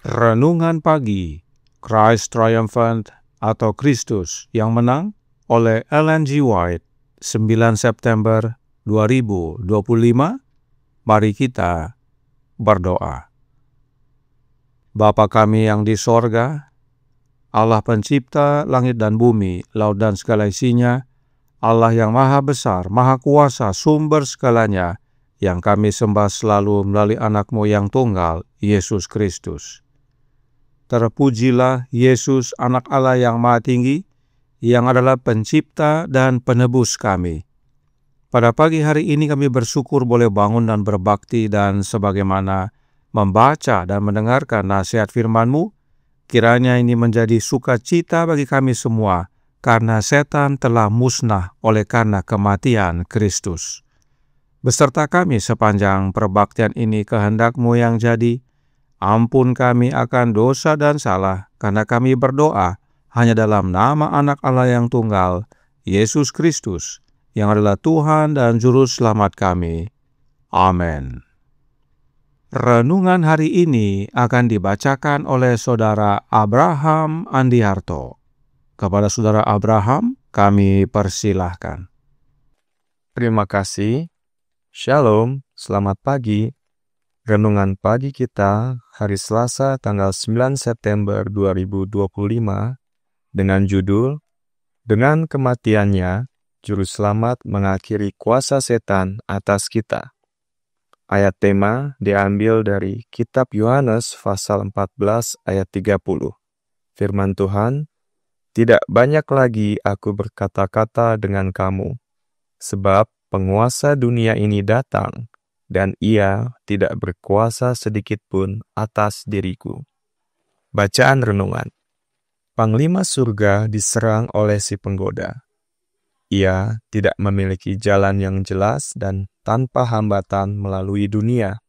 Renungan Pagi, Christ Triumphant atau Kristus yang Menang oleh Ellen G. White, 9 September 2025. Mari kita berdoa. Bapa kami yang di sorga, Allah pencipta langit dan bumi, laut dan segala isinya, Allah yang maha besar, maha kuasa, sumber segalanya, yang kami sembah selalu melalui anak-Mu yang tunggal, Yesus Kristus. Terpujilah Yesus, anak Allah yang maha tinggi, yang adalah pencipta dan penebus kami. Pada pagi hari ini kami bersyukur boleh bangun dan berbakti, dan sebagaimana membaca dan mendengarkan nasihat firman-Mu, kiranya ini menjadi sukacita bagi kami semua, karena setan telah musnah oleh karena kematian Kristus. Beserta kami sepanjang perbaktian ini, kehendak-Mu yang jadi. Ampun kami akan dosa dan salah, karena kami berdoa hanya dalam nama Anak Allah yang tunggal, Yesus Kristus, yang adalah Tuhan dan Juru Selamat kami. Amin. Renungan hari ini akan dibacakan oleh Saudara Abraham Andiarto. Kepada Saudara Abraham, kami persilahkan. Terima kasih. Shalom, selamat pagi. Renungan pagi kita hari Selasa tanggal 9 September 2025 dengan judul Dengan kematiannya, Juru Selamat mengakhiri kuasa setan atas kita. Ayat tema diambil dari Kitab Yohanes pasal 14 ayat 30. Firman Tuhan, "Tidak banyak lagi aku berkata-kata dengan kamu, sebab penguasa dunia ini datang, dan ia tidak berkuasa sedikit pun atas diriku." Bacaan renungan. Panglima surga diserang oleh si penggoda. Ia tidak memiliki jalan yang jelas dan tanpa hambatan melalui dunia.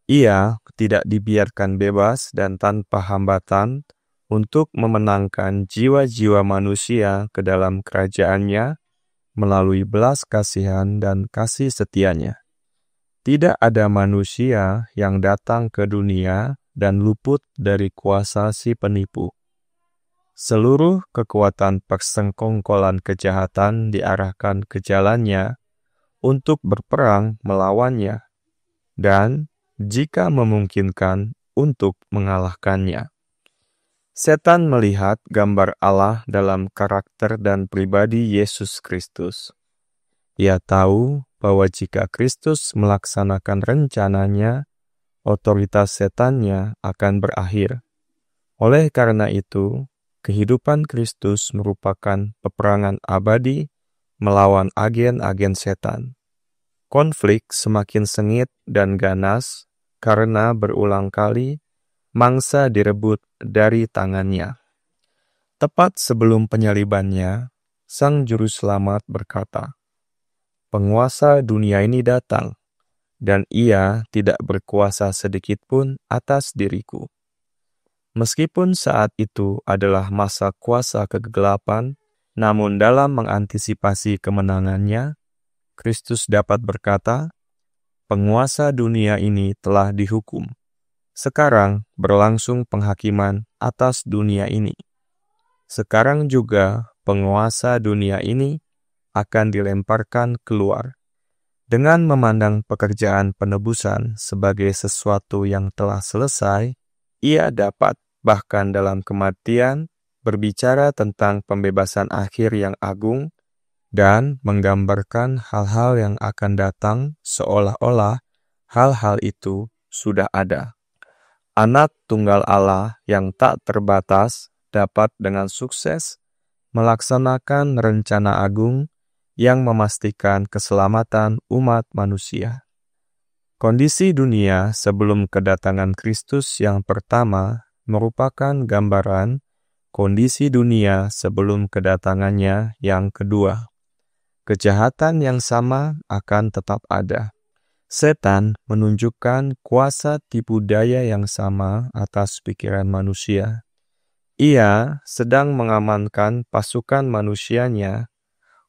Ia tidak dibiarkan bebas dan tanpa hambatan untuk memenangkan jiwa-jiwa manusia ke dalam kerajaannya melalui belas kasihan dan kasih setianya. Tidak ada manusia yang datang ke dunia dan luput dari kuasa si penipu. Seluruh kekuatan persengkongkolan kejahatan diarahkan ke jalannya untuk berperang melawannya, dan jika memungkinkan untuk mengalahkannya. Setan melihat gambar Allah dalam karakter dan pribadi Yesus Kristus. Ia tahu bahwa jika Kristus melaksanakan rencananya, otoritas setannya akan berakhir. Oleh karena itu, kehidupan Kristus merupakan peperangan abadi melawan agen-agen setan. Konflik semakin sengit dan ganas karena berulang kali mangsa direbut dari tangannya. Tepat sebelum penyalibannya, Sang Juru Selamat berkata, "Penguasa dunia ini datang, dan ia tidak berkuasa sedikit pun atas diriku." Meskipun saat itu adalah masa kuasa kegelapan, Namun dalam mengantisipasi kemenangannya, Kristus dapat berkata, "Penguasa dunia ini telah dihukum. Sekarang berlangsung penghakiman atas dunia ini. Sekarang juga penguasa dunia ini akan dilemparkan keluar." Dengan memandang pekerjaan penebusan sebagai sesuatu yang telah selesai, ia dapat bahkan dalam kematian berbicara tentang pembebasan akhir yang agung dan menggambarkan hal-hal yang akan datang seolah-olah hal-hal itu sudah ada. Anak tunggal Allah yang tak terbatas dapat dengan sukses melaksanakan rencana agung yang memastikan keselamatan umat manusia. Kondisi dunia sebelum kedatangan Kristus yang pertama merupakan gambaran kondisi dunia sebelum kedatangannya yang kedua. Kejahatan yang sama akan tetap ada. Setan menunjukkan kuasa tipu daya yang sama atas pikiran manusia. Ia sedang mengamankan pasukan manusianya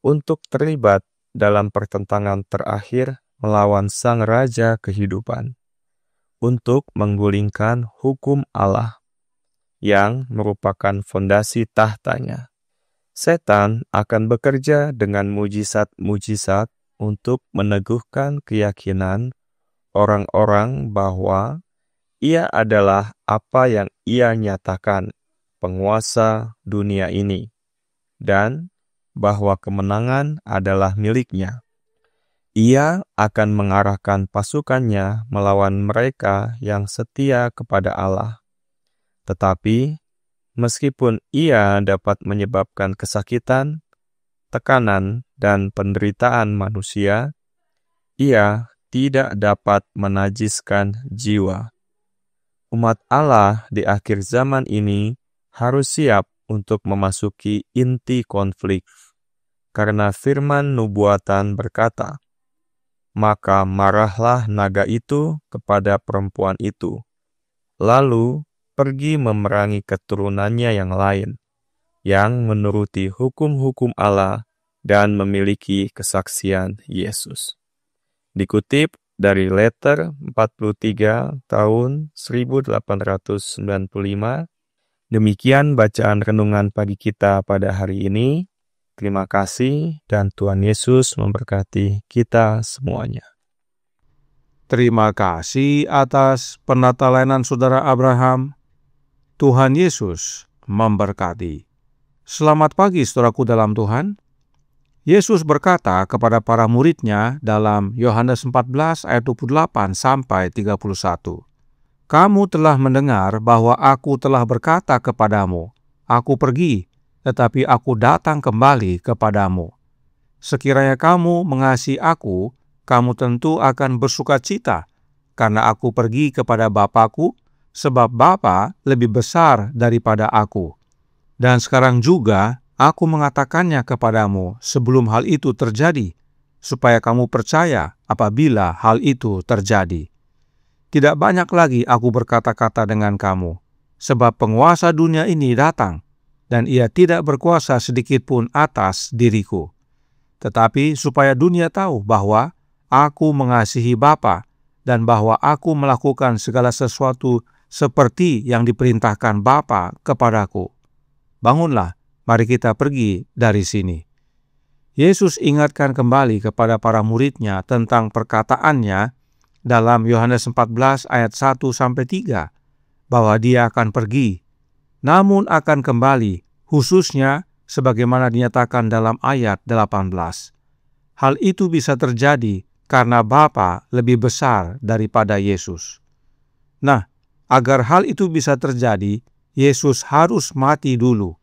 untuk terlibat dalam pertentangan terakhir melawan Sang Raja kehidupan, untuk menggulingkan hukum Allah yang merupakan fondasi tahtanya. Setan akan bekerja dengan mujizat-mujizat untuk meneguhkan keyakinan orang-orang bahwa ia adalah apa yang ia nyatakan, penguasa dunia ini, dan bahwa kemenangan adalah miliknya. Ia akan mengarahkan pasukannya melawan mereka yang setia kepada Allah. Tetapi, meskipun ia dapat menyebabkan kesakitan, tekanan, dan penderitaan manusia, ia tidak dapat menajiskan jiwa. Umat Allah di akhir zaman ini harus siap untuk memasuki inti konflik, karena firman nubuatan berkata, "Maka marahlah naga itu kepada perempuan itu, lalu pergi memerangi keturunannya yang lain, yang menuruti hukum-hukum Allah dan memiliki kesaksian Yesus." Dikutip dari Letter 43 tahun 1895, demikian bacaan renungan pagi kita pada hari ini. Terima kasih dan Tuhan Yesus memberkati kita semuanya. Terima kasih atas penata-layanan Saudara Abraham. Tuhan Yesus memberkati. Selamat pagi saudaraku dalam Tuhan. Yesus berkata kepada para murid-Nya dalam Yohanes 14 ayat 28 sampai 31. "Kamu telah mendengar bahwa aku telah berkata kepadamu, aku pergi, tetapi aku datang kembali kepadamu. Sekiranya kamu mengasihi aku, kamu tentu akan bersukacita, karena aku pergi kepada Bapa-Ku, sebab Bapa lebih besar daripada aku. Dan sekarang juga aku mengatakannya kepadamu sebelum hal itu terjadi, supaya kamu percaya apabila hal itu terjadi. Tidak banyak lagi aku berkata-kata dengan kamu, sebab penguasa dunia ini datang, dan ia tidak berkuasa sedikit pun atas diriku. Tetapi supaya dunia tahu bahwa aku mengasihi Bapa, dan bahwa aku melakukan segala sesuatu seperti yang diperintahkan Bapa kepadaku. Bangunlah, mari kita pergi dari sini." Yesus ingatkan kembali kepada para murid-Nya tentang perkataannya dalam Yohanes 14 ayat 1-3, bahwa Dia akan pergi, namun akan kembali, khususnya sebagaimana dinyatakan dalam ayat 18. Hal itu bisa terjadi karena Bapa lebih besar daripada Yesus. Nah, agar hal itu bisa terjadi, Yesus harus mati dulu.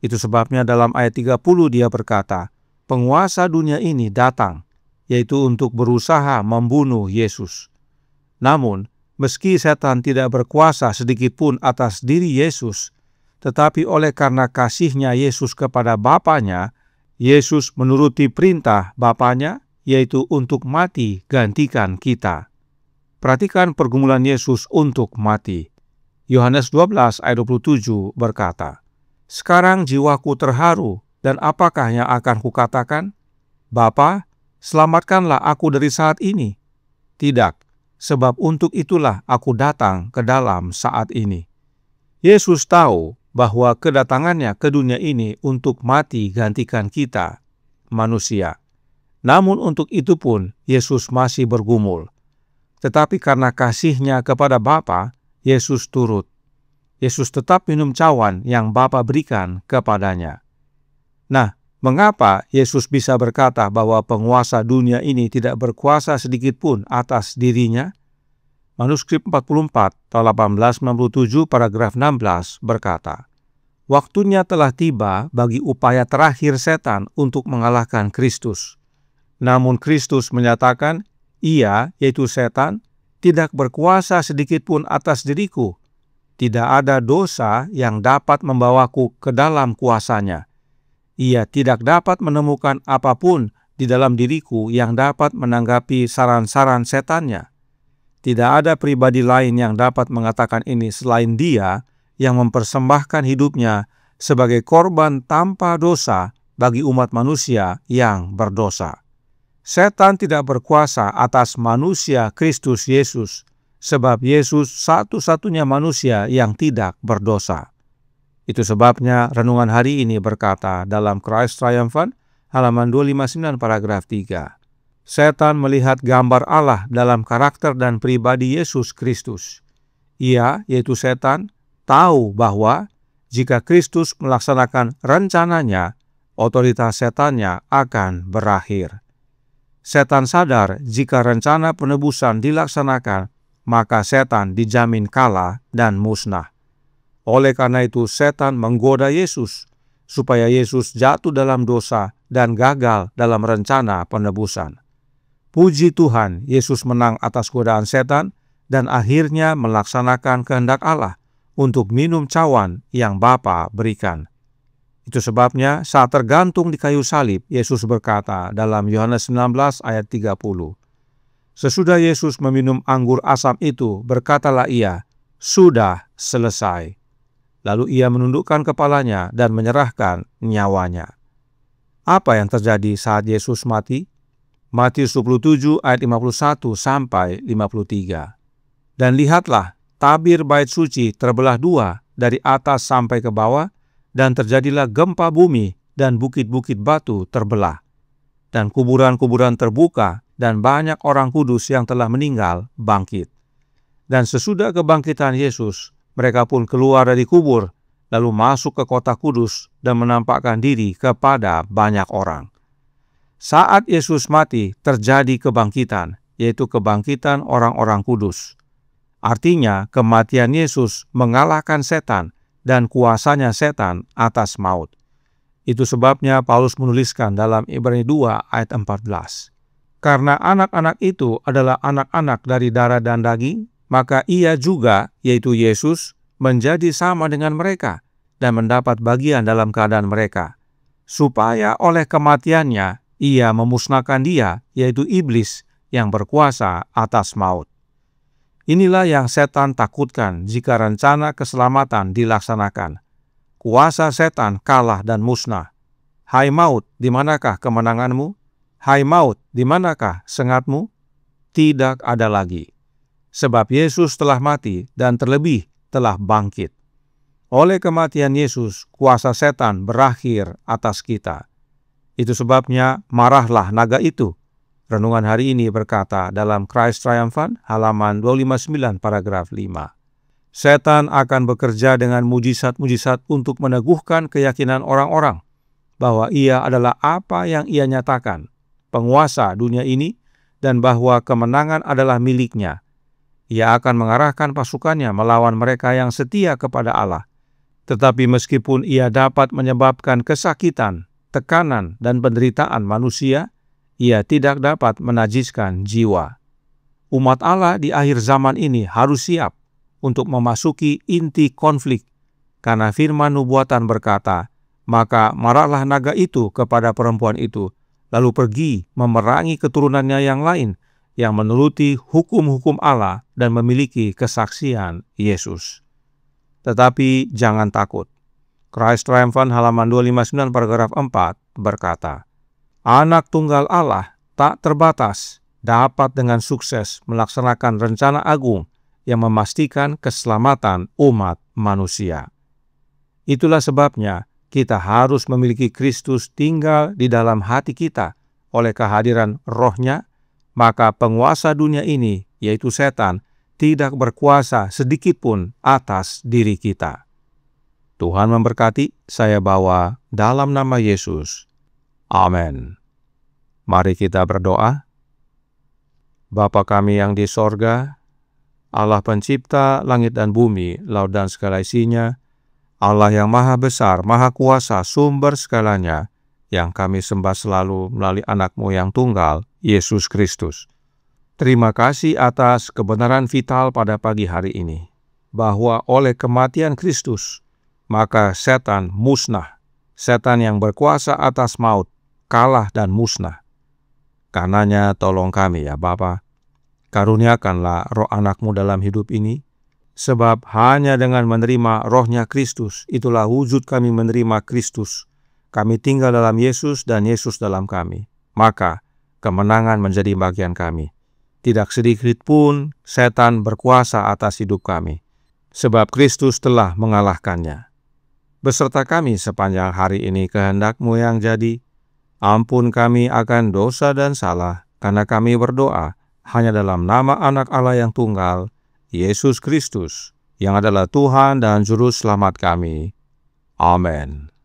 Itu sebabnya dalam ayat 30 Dia berkata, penguasa dunia ini datang, yaitu untuk berusaha membunuh Yesus. Namun, meski setan tidak berkuasa sedikitpun atas diri Yesus, tetapi oleh karena kasih-Nya Yesus kepada Bapanya, Yesus menuruti perintah Bapanya, yaitu untuk mati gantikan kita. Perhatikan pergumulan Yesus untuk mati. Yohanes 12 ayat 27 berkata, "Sekarang jiwaku terharu Dan apakah yang akan kukatakan? Bapa, selamatkanlah aku dari saat ini. Tidak, sebab untuk itulah aku datang ke dalam saat ini. Yesus tahu bahwa kedatangannya ke dunia ini untuk mati gantikan kita, manusia. Namun untuk itu pun Yesus masih bergumul. Tetapi karena kasih-Nya kepada Bapa, Yesus turut. Yesus tetap minum cawan yang Bapa berikan kepadanya. Nah, mengapa Yesus bisa berkata bahwa penguasa dunia ini tidak berkuasa sedikit pun atas dirinya? Manuskrip 44 tahun 1897 paragraf 16 berkata, "Waktunya telah tiba bagi upaya terakhir setan untuk mengalahkan Kristus. Namun Kristus menyatakan, Ia, yaitu setan, tidak berkuasa sedikit pun atas diriku. Tidak ada dosa yang dapat membawaku ke dalam kuasanya. Ia tidak dapat menemukan apapun di dalam diriku yang dapat menanggapi saran-saran setannya. Tidak ada pribadi lain yang dapat mengatakan ini selain Dia yang mempersembahkan hidupnya sebagai korban tanpa dosa bagi umat manusia yang berdosa. Setan tidak berkuasa atas manusia Kristus Yesus, sebab Yesus satu-satunya manusia yang tidak berdosa." Itu sebabnya renungan hari ini berkata dalam Christ Triumphant, halaman 259 paragraf 3. Setan melihat gambar Allah dalam karakter dan pribadi Yesus Kristus. Ia, yaitu setan, tahu bahwa jika Kristus melaksanakan rencananya, otoritas setannya akan berakhir. Setan sadar jika rencana penebusan dilaksanakan, maka setan dijamin kalah dan musnah. Oleh karena itu, setan menggoda Yesus, supaya Yesus jatuh dalam dosa dan gagal dalam rencana penebusan. Puji Tuhan, Yesus menang atas godaan setan dan akhirnya melaksanakan kehendak Allah untuk minum cawan yang Bapa berikan. Itu sebabnya saat tergantung di kayu salib, Yesus berkata dalam Yohanes 19 ayat 30, "Sesudah Yesus meminum anggur asam itu, berkatalah Ia, 'Sudah selesai.' Lalu Ia menundukkan kepalanya dan menyerahkan nyawanya." Apa yang terjadi saat Yesus mati? Matius 27 ayat 51 sampai 53. "Dan lihatlah, tabir bait suci terbelah dua dari atas sampai ke bawah, dan terjadilah gempa bumi dan bukit-bukit batu terbelah. Dan kuburan-kuburan terbuka dan banyak orang kudus yang telah meninggal bangkit. Dan sesudah kebangkitan Yesus, mereka pun keluar dari kubur, lalu masuk ke kota kudus dan menampakkan diri kepada banyak orang." Saat Yesus mati, terjadi kebangkitan, yaitu kebangkitan orang-orang kudus. Artinya, kematian Yesus mengalahkan setan dan kuasanya setan atas maut. Itu sebabnya Paulus menuliskan dalam Ibrani 2 ayat 14, "Karena anak-anak itu adalah anak-anak dari darah dan daging, maka Ia juga, yaitu Yesus, menjadi sama dengan mereka dan mendapat bagian dalam keadaan mereka, supaya oleh kematiannya Ia memusnahkan dia, yaitu iblis yang berkuasa atas maut." Inilah yang setan takutkan jika rencana keselamatan dilaksanakan. Kuasa setan kalah dan musnah. Hai maut, di manakah kemenanganmu? Hai maut, di manakah sengatmu? Tidak ada lagi. Sebab Yesus telah mati dan terlebih telah bangkit. Oleh kematian Yesus, kuasa setan berakhir atas kita. Itu sebabnya marahlah naga itu. Renungan hari ini berkata dalam Christ Triumphant, halaman 259 paragraf 5. Setan akan bekerja dengan mujizat-mujizat untuk meneguhkan keyakinan orang-orang bahwa ia adalah apa yang ia nyatakan, penguasa dunia ini, dan bahwa kemenangan adalah miliknya. Ia akan mengarahkan pasukannya melawan mereka yang setia kepada Allah. Tetapi meskipun ia dapat menyebabkan kesakitan, tekanan, dan penderitaan manusia, ia tidak dapat menajiskan jiwa. Umat Allah di akhir zaman ini harus siap untuk memasuki inti konflik, karena firman nubuatan berkata, "Maka marahlah naga itu kepada perempuan itu, lalu pergi memerangi keturunannya yang lain, yang menuruti hukum-hukum Allah dan memiliki kesaksian Yesus." Tetapi jangan takut. Christ Triumphant halaman 259 paragraf 4 berkata, Anak tunggal Allah tak terbatas dapat dengan sukses melaksanakan rencana agung yang memastikan keselamatan umat manusia. Itulah sebabnya kita harus memiliki Kristus tinggal di dalam hati kita oleh kehadiran Roh-Nya, maka penguasa dunia ini, yaitu setan, tidak berkuasa sedikitpun atas diri kita. Tuhan memberkati, saya bawa dalam nama Yesus. Amin. Mari kita berdoa. Bapa kami yang di sorga, Allah pencipta langit dan bumi, laut dan segala isinya, Allah yang maha besar, maha kuasa, sumber segalanya, yang kami sembah selalu melalui anak-Mu yang tunggal, Yesus Kristus. Terima kasih atas kebenaran vital pada pagi hari ini, bahwa oleh kematian Kristus, maka setan musnah, setan yang berkuasa atas maut, kalah dan musnah. Karenanya tolong kami ya Bapa, karuniakanlah roh anak-Mu dalam hidup ini, sebab hanya dengan menerima Roh-Nya Kristus, itulah wujud kami menerima Kristus. Kami tinggal dalam Yesus dan Yesus dalam kami. Maka kemenangan menjadi bagian kami. Tidak sedikit pun setan berkuasa atas hidup kami, sebab Kristus telah mengalahkannya. Beserta kami sepanjang hari ini kehendak-Mu yang jadi. Ampun kami akan dosa dan salah, karena kami berdoa hanya dalam nama Anak Allah yang tunggal, Yesus Kristus, yang adalah Tuhan dan Juru Selamat kami. Amin.